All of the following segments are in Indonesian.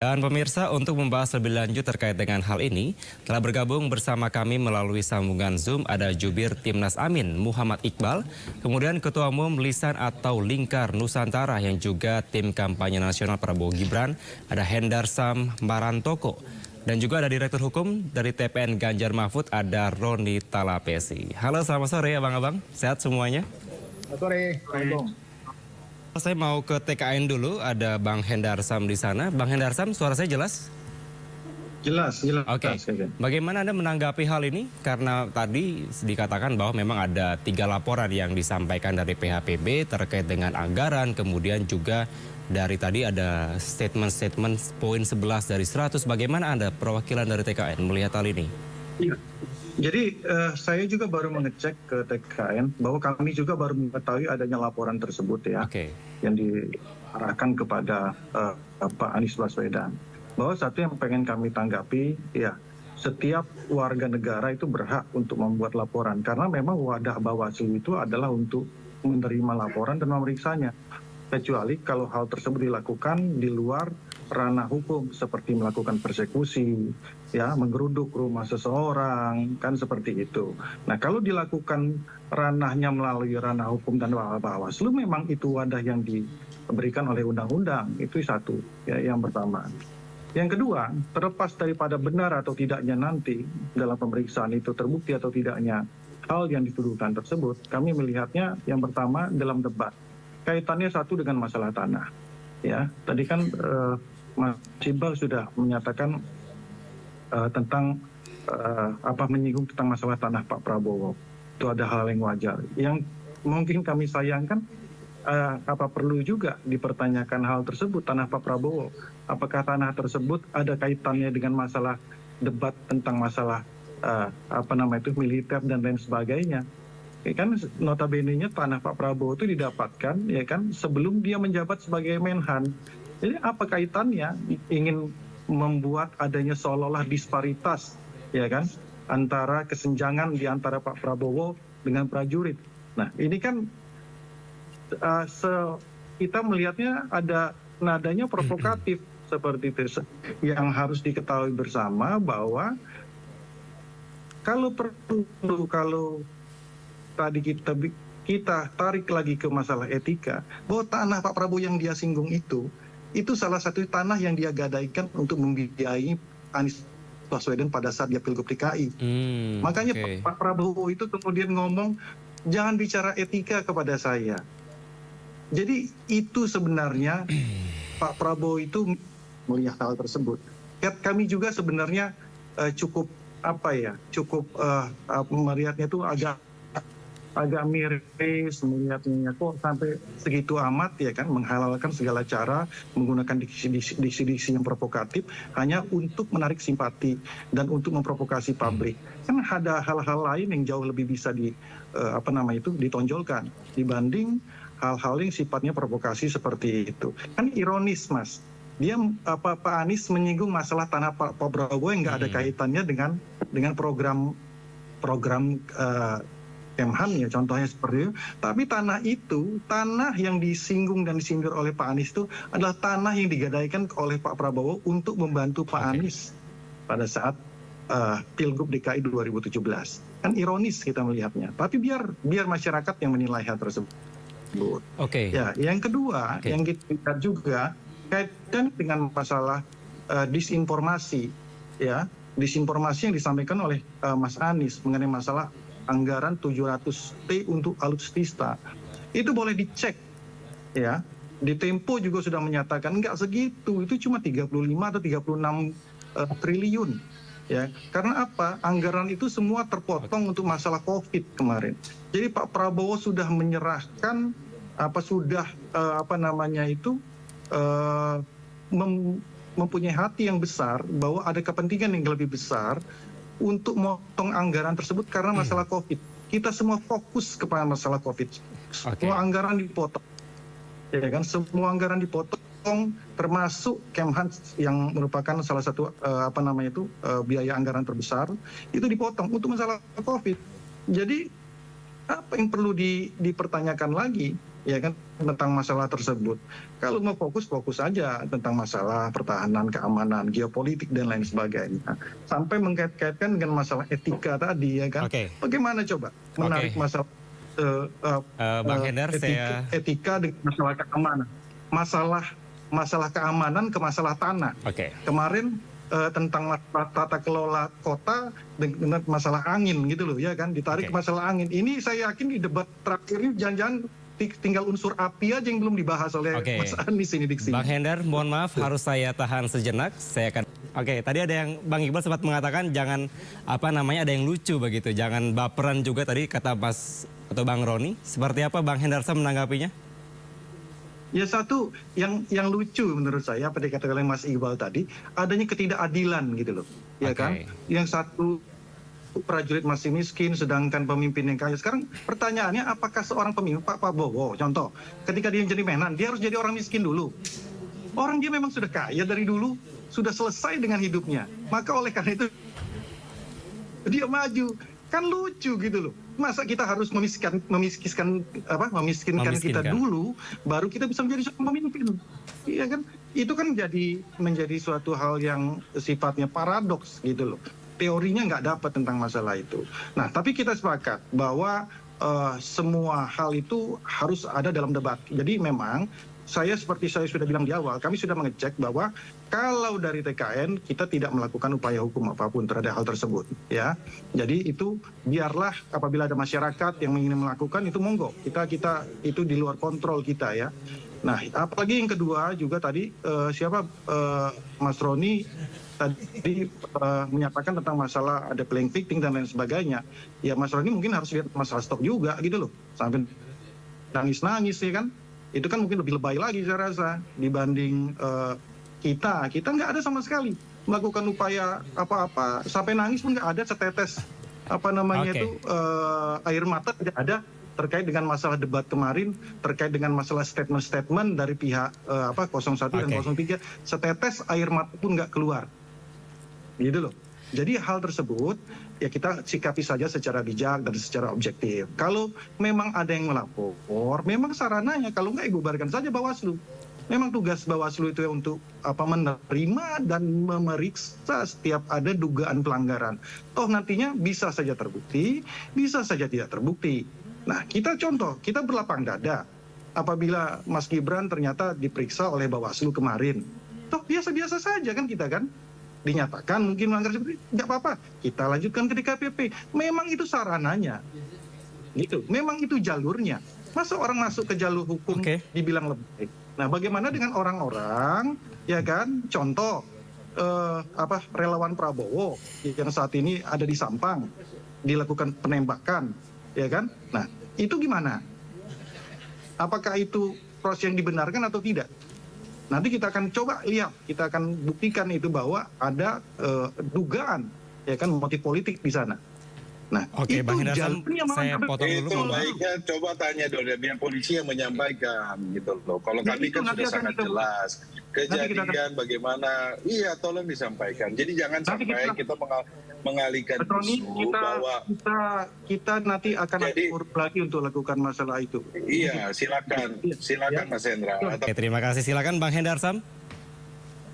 Dan pemirsa, untuk membahas lebih lanjut terkait dengan hal ini, telah bergabung bersama kami melalui sambungan Zoom ada Jubir Timnas Amin, Muhammad Iqbal, kemudian Ketua Umum Lisan atau Lingkar Nusantara yang juga tim kampanye nasional Prabowo Gibran, ada Hendarsam Marantoko, dan juga ada Direktur Hukum dari TPN Ganjar Mahfud, ada Roni Talapesi. Halo, selamat sore abang-abang, sehat semuanya? Selamat sore, Assalamualaikum. Saya mau ke TKN dulu, ada Bang Hendarsam di sana. Bang Hendarsam, suara saya jelas? Jelas. Oke. Bagaimana Anda menanggapi hal ini? Karena tadi dikatakan bahwa memang ada 3 laporan yang disampaikan dari PHPB terkait dengan anggaran, kemudian juga dari tadi ada statement-statement poin 11 dari 100. Bagaimana Anda, perwakilan dari TKN, melihat hal ini? Iya. Jadi saya juga baru mengecek ke TKN bahwa kami juga baru mengetahui adanya laporan tersebut ya, yang diarahkan kepada Pak Anies Baswedan. Bahwa satu yang pengen kami tanggapi, ya setiap warga negara itu berhak untuk membuat laporan karena memang wadah Bawaslu itu adalah untuk menerima laporan dan memeriksanya. Kecuali kalau hal tersebut dilakukan di luar ranah hukum seperti melakukan persekusi, ya menggeruduk rumah seseorang, kan seperti itu. Nah kalau dilakukan ranahnya melalui ranah hukum dan Bawaslu, memang itu wadah yang diberikan oleh undang-undang, itu satu, ya yang pertama. Yang kedua, terlepas daripada benar atau tidaknya nanti dalam pemeriksaan itu terbukti atau tidaknya hal yang dituduhkan tersebut, kami melihatnya yang pertama dalam debat. Kaitannya satu dengan masalah tanah. Ya, tadi kan Mas Iqbal sudah menyatakan tentang menyinggung tentang masalah tanah Pak Prabowo. Itu ada hal yang wajar. Yang mungkin kami sayangkan apa perlu juga dipertanyakan hal tersebut tanah Pak Prabowo. Apakah tanah tersebut ada kaitannya dengan masalah debat tentang masalah militer dan lain sebagainya. Kan notabene-nya tanah Pak Prabowo itu didapatkan ya kan sebelum dia menjabat sebagai Menhan. Jadi apa kaitannya ingin membuat adanya seolah-olah disparitas ya kan antara kesenjangan di antara Pak Prabowo dengan prajurit. Nah, ini kan kita melihatnya ada nadanya provokatif seperti itu yang harus diketahui bersama bahwa kalau tadi kita tarik lagi ke masalah etika, bahwa tanah Pak Prabowo yang dia singgung itu salah satu tanah yang dia gadaikan untuk membiayai Anies Baswedan pada saat dia Pilgub DKI. Makanya Pak Prabowo itu kemudian ngomong, jangan bicara etika kepada saya. Jadi itu sebenarnya Pak Prabowo itu melihat hal tersebut. Kami juga sebenarnya cukup melihatnya itu agak miris melihatnya kok sampai segitu amat ya kan menghalalkan segala cara menggunakan diksi-diksi yang provokatif hanya untuk menarik simpati dan untuk memprovokasi publik. Kan ada hal-hal lain yang jauh lebih bisa ditonjolkan dibanding hal-hal yang sifatnya provokasi seperti itu. Kan ironis Mas. Dia Pak Anies menyinggung masalah tanah Pak Prabowo yang nggak ada kaitannya dengan program Kemhan ya contohnya seperti itu. Tapi tanah yang disinggung dan disindir oleh Pak Anies itu adalah tanah yang digadaikan oleh Pak Prabowo untuk membantu Pak Anies pada saat Pilgub DKI 2017. Kan ironis kita melihatnya. Tapi biar masyarakat yang menilai hal tersebut. Ya, yang kedua yang kita lihat juga kaitan dengan masalah disinformasi ya, disinformasi yang disampaikan oleh Mas Anies mengenai masalah anggaran 700T untuk alutsista. Itu boleh dicek ya. Di Tempo juga sudah menyatakan enggak segitu, itu cuma 35 atau 36 triliun ya. Karena apa? Anggaran itu semua terpotong untuk masalah Covid kemarin. Jadi Pak Prabowo sudah menyerahkan mempunyai hati yang besar bahwa ada kepentingan yang lebih besar untuk memotong anggaran tersebut karena masalah Covid. Kita semua fokus kepada masalah Covid. Semua anggaran dipotong. Ya kan, semua anggaran dipotong termasuk Kemhan yang merupakan salah satu biaya anggaran terbesar itu dipotong untuk masalah Covid. Jadi apa yang perlu dipertanyakan lagi ya kan tentang masalah tersebut. Kalau mau fokus aja tentang masalah pertahanan, keamanan, geopolitik dan lain sebagainya. Sampai mengkait-kaitkan dengan masalah etika tadi ya kan. Bagaimana coba menarik masalah Bang Hendar, etika dengan masalah keamanan. Masalah keamanan ke masalah tanah. Kemarin tentang tata kelola kota dengan masalah angin gitu loh ya kan, ditarik ke masalah angin. Ini saya yakin di debat terakhir ini jangan-jangan tinggal unsur api aja yang belum dibahas oleh Mas Anies ini di sini. Bang Hendar, mohon maaf harus saya tahan sejenak. Saya akan tadi ada yang Bang Iqbal sempat mengatakan jangan ada yang lucu begitu, jangan baperan juga tadi kata Mas atau Bang Roni. Seperti apa Bang Hendar menanggapinya? Ya satu yang lucu menurut saya apa dikatakan oleh Mas Iqbal tadi, adanya ketidakadilan gitu loh, ya kan? Yang satu prajurit masih miskin, sedangkan pemimpin yang kaya. Sekarang pertanyaannya, apakah seorang pemimpin, Pak Prabowo, contoh, ketika dia jadi Menhan, dia harus jadi orang miskin dulu. Orang dia memang sudah kaya dari dulu, sudah selesai dengan hidupnya. Maka oleh karena itu dia maju. Kan lucu gitu loh. Masa kita harus memiskinkan kita dulu, baru kita bisa menjadi seorang pemimpin. Iya kan? Itu kan menjadi suatu hal yang sifatnya paradoks gitu loh. Teorinya nggak dapat tentang masalah itu. Nah, tapi kita sepakat bahwa semua hal itu harus ada dalam debat. Jadi memang seperti saya sudah bilang di awal, kami sudah mengecek bahwa kalau dari TKN kita tidak melakukan upaya hukum apapun terhadap hal tersebut, ya. Jadi itu biarlah apabila ada masyarakat yang ingin melakukan itu monggo. Kita itu di luar kontrol kita ya. Nah, apalagi yang kedua juga tadi Mas Roni tadi menyatakan tentang masalah ada playing victim dan lain sebagainya. Ya Mas Roni mungkin harus lihat masalah stok juga gitu loh. Sampai nangis-nangis ya kan. Itu kan mungkin lebih lebay lagi saya rasa dibanding kita nggak ada sama sekali melakukan upaya apa-apa, sampai nangis pun nggak ada setetes air mata tidak ada terkait dengan masalah debat kemarin, terkait dengan masalah statement-statement dari pihak 01 dan 03, setetes air mata pun nggak keluar gitu loh. Jadi hal tersebut ya kita sikapi saja secara bijak dan secara objektif. Kalau memang ada yang melapor, memang sarananya kalau nggak bubarkan saja Bawaslu. Memang tugas Bawaslu itu untuk menerima dan memeriksa setiap ada dugaan pelanggaran. Toh nantinya bisa saja terbukti, bisa saja tidak terbukti. Nah kita contoh, kita berlapang dada apabila Mas Gibran ternyata diperiksa oleh Bawaslu kemarin. Toh biasa-biasa saja kan kita kan. Dinyatakan mungkin melanggar seperti nggak apa-apa, kita lanjutkan ke DKPP. Memang itu sarananya, gitu. Memang itu jalurnya. Masa orang masuk ke jalur hukum dibilang lebih baik. Nah, bagaimana dengan orang-orang, ya kan? Contoh relawan Prabowo yang saat ini ada di Sampang, dilakukan penembakan, ya kan? Nah, itu gimana? Apakah itu proses yang dibenarkan atau tidak? Nanti kita akan coba lihat, kita akan buktikan itu bahwa ada dugaan, ya kan, motif politik di sana. Nah, itu Bang Hendar, saya potong dulu. Itu baiknya coba tanya dong, biar polisi yang menyampaikan gitu loh. Kalau kami kan sudah sangat jelas kejadian bagaimana. Iya, tolong disampaikan. Jadi jangan sampai kita mengalihkan isu bahwa kita nanti akan urut lagi untuk lakukan masalah itu. Iya, silakan Mas Hendra. Terima kasih, silakan Bang Hendar Sam.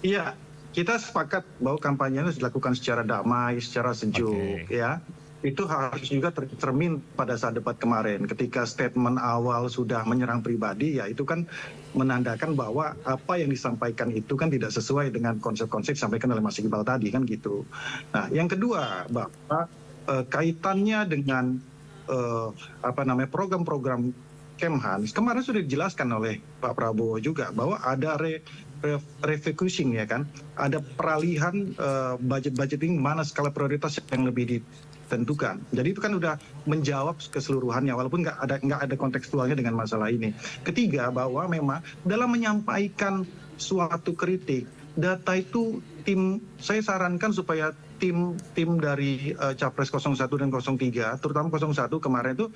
Iya, kita sepakat bahwa kampanye harus dilakukan secara damai, secara sejuk, ya. Itu harus juga tercermin pada saat debat kemarin. Ketika statement awal sudah menyerang pribadi, ya itu kan menandakan bahwa apa yang disampaikan itu kan tidak sesuai dengan konsep-konsep disampaikan oleh Mas Iqbal tadi kan gitu. Nah, yang kedua, bahwa kaitannya dengan program-program Kemhan, kemarin sudah dijelaskan oleh Pak Prabowo juga bahwa ada refocusing ya kan, ada peralihan budgeting mana skala prioritas yang lebih ditentukan. Jadi itu kan udah menjawab keseluruhannya walaupun nggak ada kontekstualnya dengan masalah ini. Ketiga, bahwa memang dalam menyampaikan suatu kritik, data itu saya sarankan supaya tim dari Capres 01 dan 03, terutama 01 kemarin itu,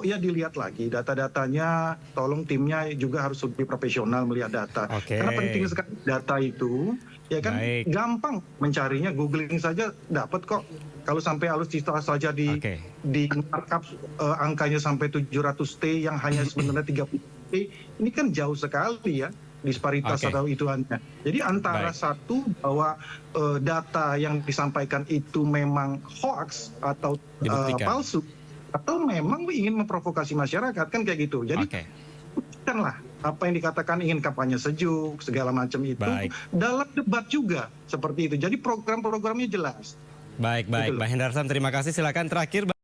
ya dilihat lagi data-datanya, tolong timnya juga harus lebih profesional melihat data. Karena penting sekali data itu, ya kan. Gampang mencarinya, googling saja dapat kok. Kalau sampai alutsista saja di markup angkanya sampai 700T yang hanya sebenarnya 30 ini kan jauh sekali ya disparitas atau ituannya. Jadi antara satu bahwa data yang disampaikan itu memang hoax atau palsu, atau memang ingin memprovokasi masyarakat kan kayak gitu. Jadi bukanlah apa yang dikatakan ingin kampanye sejuk segala macam itu dalam debat juga seperti itu. Jadi program-programnya jelas. Baik, Bang Hendarsam, terima kasih. Silakan terakhir.